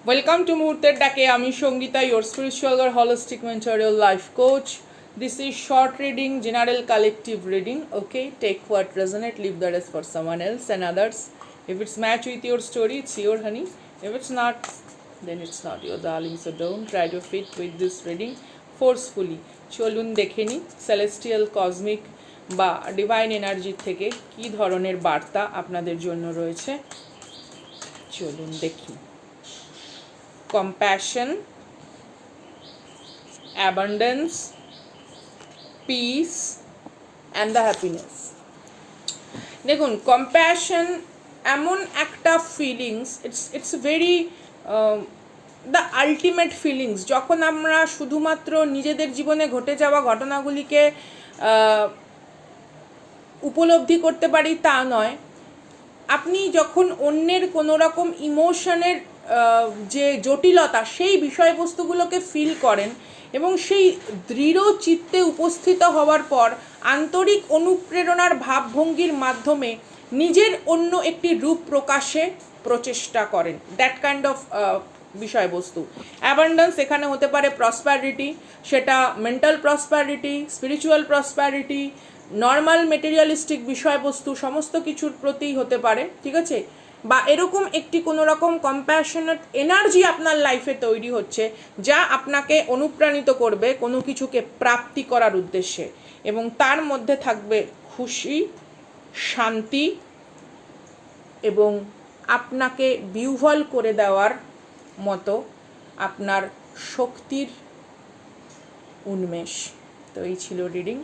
Welcome to Muhurter Dake. আমি Sangeeta, your spiritual or holistic mentor, your life coach. This is short reading, general collective reading. Okay, take what resonate, leave the rest for someone else and others. If it's match with your story, it's your honey. If it's not, then it's not your darling. So don't try to fit with this reading forcefully. চলুন দেখে নিই celestial cosmic বা divine energy থেকে কী ধরনের বার্তা আপনাদের জন্য রয়েছে। চলুন দেখি। Compassion, abundance, peace and the happiness. দেখুন, compassion এমন একটা feelings, it's very the ultimate feelings. যখন আমরা শুধুমাত্র নিজেদের জীবনে ঘটে যাওয়া ঘটনাগুলিকে উপলব্ধি করতে পারি তা নয়, আপনি যখন অন্যের কোনো রকম ইমোশনের যে জটিলতা সেই বিষয়বস্তুগুলোকে ফিল করেন এবং সেই দৃঢ় চিত্তে উপস্থিত হওয়ার পর আন্তরিক অনুপ্রেরণার ভাবভঙ্গির মাধ্যমে নিজের অন্য একটি রূপ প্রকাশে প্রচেষ্টা করেন, দ্যাট কাইন্ড অফ বিষয়বস্তু। অ্যাবান্ডেন্স এখানে হতে পারে প্রসপ্যারিটি, সেটা mental prosperity, spiritual prosperity, normal materialistic বিষয়বস্তু সমস্ত কিছুর প্রতিই হতে পারে, ঠিক আছে? বা এরকম একটি কোনো রকম কম্প্যাশনেট এনার্জি আপনার লাইফে তৈরি হচ্ছে যা আপনাকে অনুপ্রাণিত করবে কোনো কিছুকে প্রাপ্তি করার উদ্দেশ্যে, এবং তার মধ্যে থাকবে খুশি, শান্তি এবং আপনাকে বিহ্বল করে দেওয়ার মতো আপনার শক্তির উন্মেষ। তো এই ছিল রিডিং।